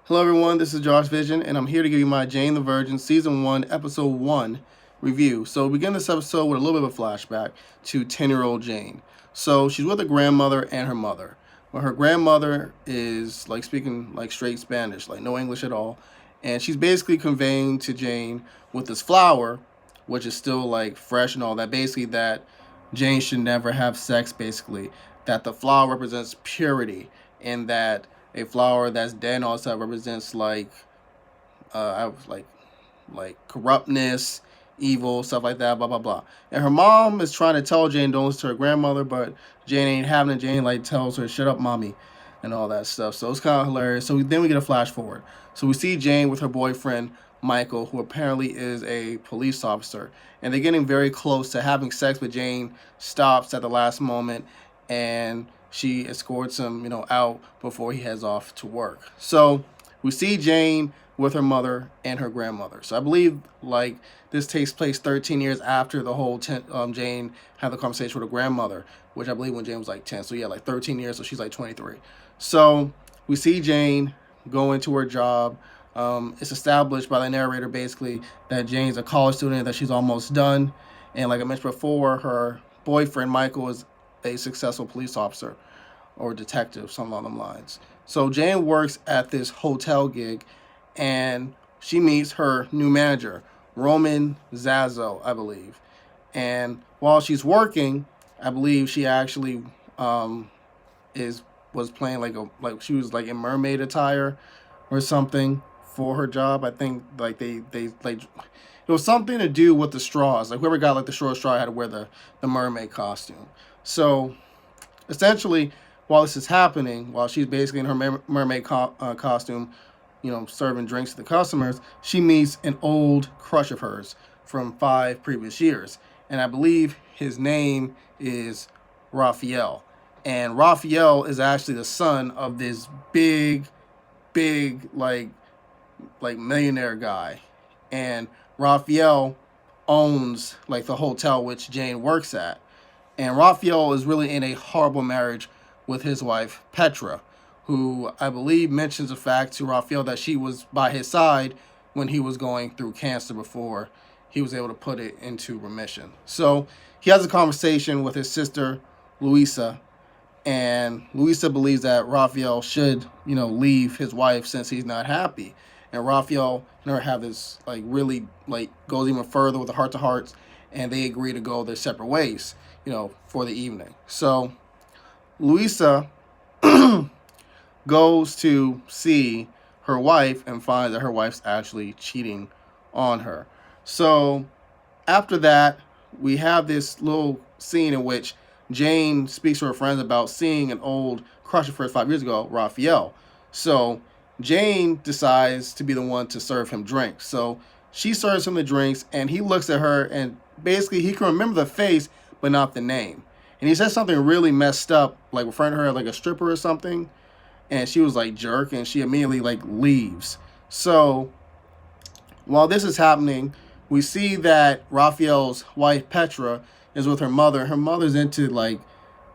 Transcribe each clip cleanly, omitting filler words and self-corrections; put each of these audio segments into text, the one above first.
Hello, everyone. This is Josh Vision, and I'm here to give you my Jane the Virgin Season 1, Episode 1 review. So, we begin this episode with a little bit of a flashback to 10-year-old Jane. So, she's with her grandmother and her mother. Well, her grandmother is like speaking like straight Spanish, like no English at all. And she's basically conveying to Jane with this flower, which is still like fresh and all that, basically that Jane should never have sex, basically. That the flower represents purity and that a flower that's dead also represents I was like corruptness, evil, stuff like that, blah blah blah. And her mom is trying to tell Jane don't listen to her grandmother, but Jane ain't having it. Jane like tells her, "Shut up, mommy," and all that stuff. So it's kind of hilarious. So then we get a flash forward. So we see Jane with her boyfriend Michael, who apparently is a police officer, and they're getting very close to having sex. But Jane stops at the last moment, and she escorts him, out before he heads off to work. So we see Jane with her mother and her grandmother. So I believe like this takes place 13 years after the whole Jane had the conversation with her grandmother, which I believe when Jane was like 10. So yeah, like 13 years. So she's like 23. So we see Jane go into her job. It's established by the narrator basically that Jane's a college student, that she's almost done. And like I mentioned before, her boyfriend Michael is a successful police officer or detective, something along them lines. So Jane works at this hotel gig, and she meets her new manager, Roman Zazo, I believe. And while she's working, I believe she actually is was playing like she was like in mermaid attire or something for her job. I think like they like it was something to do with the straws. Like whoever got like the short straw had to wear the mermaid costume. So essentially, while this is happening, while she's basically in her mermaid costume, serving drinks to the customers, she meets an old crush of hers from 5 previous years. And I believe his name is Raphael. And Raphael is actually the son of this big, like millionaire guy. And Raphael owns like the hotel which Jane works at. And Raphael is really in a horrible marriage with his wife, Petra, who I believe mentions the fact to Raphael that she was by his side when he was going through cancer before he was able to put it into remission. So he has a conversation with his sister, Luisa, and Luisa believes that Raphael should, leave his wife since he's not happy. And Raphael and her have this, really, goes even further with the heart-to-hearts, and they agree to go their separate ways, for the evening. So Luisa goes to see her wife and finds that her wife's actually cheating on her. So after that, we have this little scene in which Jane speaks to her friends about seeing an old crush of hers 5 years ago, Raphael. So Jane decides to be the one to serve him drinks. So she serves him the drinks, and he looks at her, and basically he can remember the face, but not the name. And he says something really messed up, like referring to her like a stripper or something. And she was like, jerk, and she immediately like leaves. So while this is happening, we see that Raphael's wife Petra is with her mother. Her mother's into like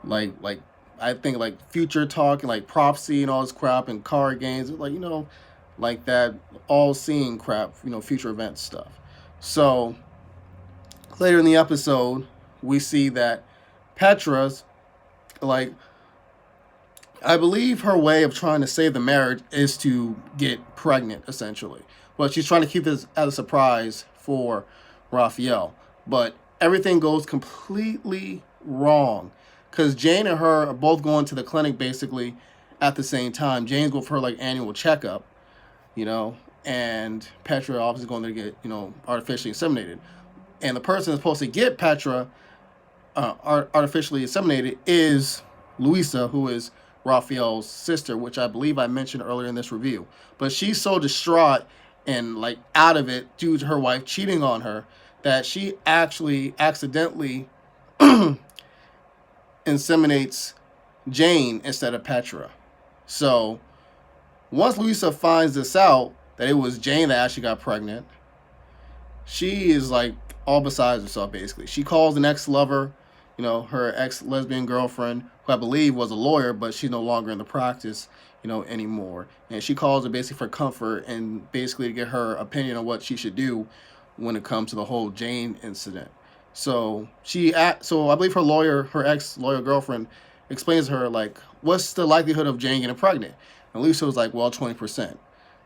I think like future talk and like prophecy and all this crap and card games, like that all seeing crap, future event stuff. So later in the episode, we see that Petra's like, I believe her way of trying to save the marriage is to get pregnant, essentially. But she's trying to keep this as a surprise for Raphael. But everything goes completely wrong. Because Jane and her are both going to the clinic, basically, at the same time. Jane's going for her, annual checkup, and Petra obviously going to get, artificially inseminated. And the person that's supposed to get Petra artificially inseminated is Luisa, who is Raphael's sister, which I believe I mentioned earlier in this review. But she's so distraught and out of it due to her wife cheating on her that she actually accidentally inseminates Jane instead of Petra. So once Luisa finds this out, that it was Jane that actually got pregnant, she is all besides herself, basically. She calls an ex-lover, her ex-lesbian girlfriend, who I believe was a lawyer, but she's no longer in the practice, anymore. And she calls her basically for comfort and basically to get her opinion on what she should do when it comes to the whole Jane incident. So so I believe her ex-lawyer girlfriend, explains to her like, what's the likelihood of Jane getting pregnant? And Lisa was like, well, 20%,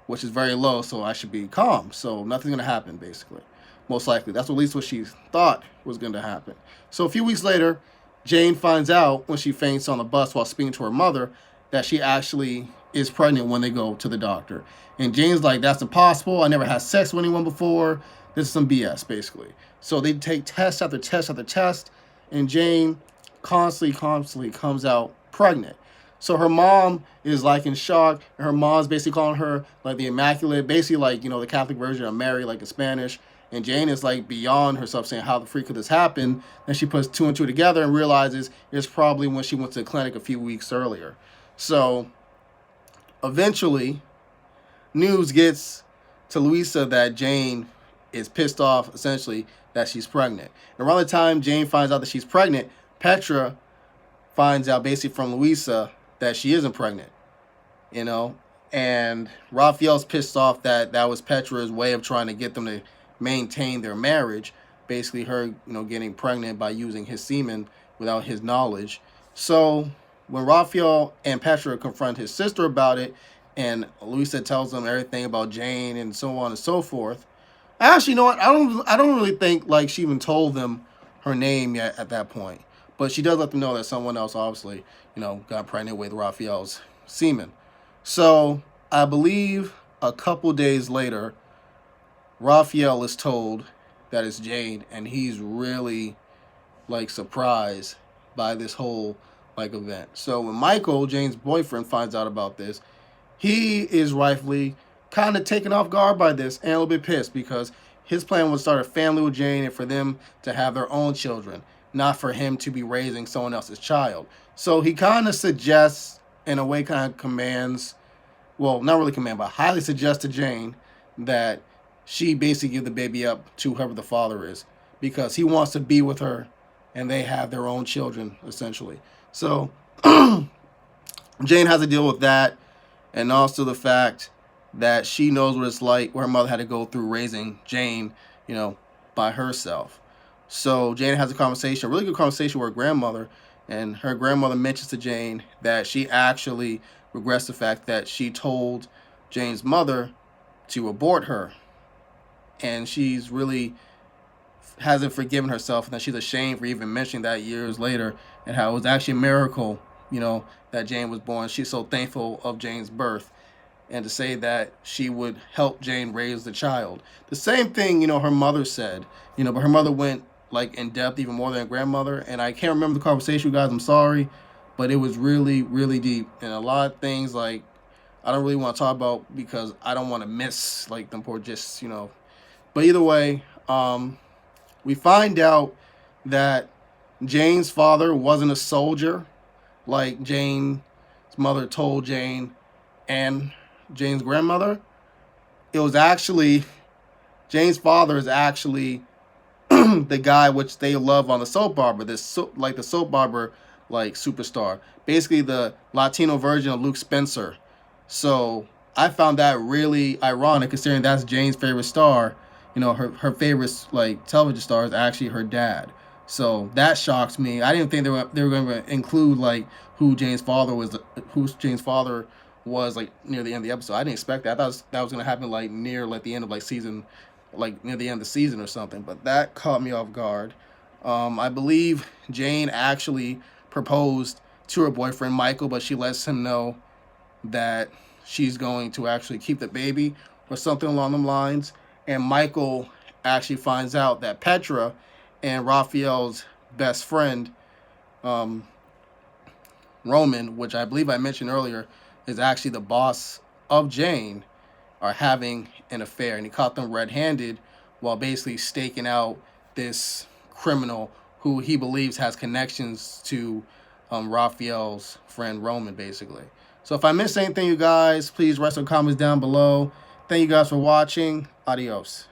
which is very low, so I should be calm. So nothing's gonna happen, basically. Most likely. That's at least what she thought was gonna happen. So a few weeks later, Jane finds out when she faints on the bus while speaking to her mother that she actually is pregnant when they go to the doctor. And Jane's like, that's impossible. I never had sex with anyone before. This is some BS, basically. So they take test after test after test, and Jane constantly comes out pregnant. So her mom is like in shock, and her mom's basically calling her like the Immaculate, basically like, the Catholic version of Mary, like in Spanish. And Jane is like beyond herself, saying, how the freak could this happen? Then she puts two and two together and realizes it's probably when she went to the clinic a few weeks earlier. So eventually, news gets to Louisa that Jane is pissed off, essentially, that she's pregnant. And around the time Jane finds out that she's pregnant, Petra finds out basically from Louisa that she isn't pregnant, and Raphael's pissed off that that was Petra's way of trying to get them to maintain their marriage, basically her, getting pregnant by using his semen without his knowledge. So when Raphael and Petra confront his sister about it, and Louisa tells them everything about Jane and so on and so forth, actually, you know what? I don't really think like she even told them her name yet at that point. But she does let them know that someone else obviously, got pregnant with Raphael's semen. So I believe a couple days later, Raphael is told that it's Jane, and he's really like surprised by this whole like event. So when Michael, Jane's boyfriend, finds out about this, he is rightfully kind of taken off guard by this and a little bit pissed, because his plan was to start a family with Jane and for them to have their own children, not for him to be raising someone else's child. So he kind of suggests, in a way, kind of commands, well, not really command, but highly suggests to Jane that she basically give the baby up to whoever the father is, because he wants to be with her and they have their own children, essentially. So Jane has to deal with that, and also the fact that she knows what it's like, what her mother had to go through raising Jane, by herself. So Jane has a really good conversation with her grandmother, and her grandmother mentions to Jane that she actually regrets the fact that she told Jane's mother to abort her, and she's really hasn't forgiven herself, and that she's ashamed for even mentioning that years later, and how it was actually a miracle, that Jane was born. She's so thankful of Jane's birth, and to say that she would help Jane raise the child. The same thing, her mother said, but her mother went like in depth even more than her grandmother, and I can't remember the conversation, guys, I'm sorry, but it was really, really deep, and a lot of things like I don't really want to talk about because I don't want to miss like them poor just, but either way, we find out that Jane's father wasn't a soldier like Jane's mother told Jane and Jane's grandmother. It was actually, Jane's father is actually the guy which they love on the soap opera, the soap opera like superstar, basically the Latino version of Luke Spencer. So I found that really ironic, considering that's Jane's favorite star. Her favorite like television star is actually her dad. So that shocks me. I didn't think they were going to include like who Jane's father was like near the end of the episode. I didn't expect that. I thought that was going to happen like near like the end of like season, like near the end of the season or something. But that caught me off guard. I believe Jane actually proposed to her boyfriend Michael, but she lets him know that she's going to actually keep the baby or something along them lines. And Michael actually finds out that Petra and Raphael's best friend, Roman, which I believe I mentioned earlier, is actually the boss of Jane, are having an affair. And he caught them red-handed while basically staking out this criminal who he believes has connections to Raphael's friend Roman, basically. So if I missed anything, you guys, please write some comments down below. Thank you guys for watching. Adios.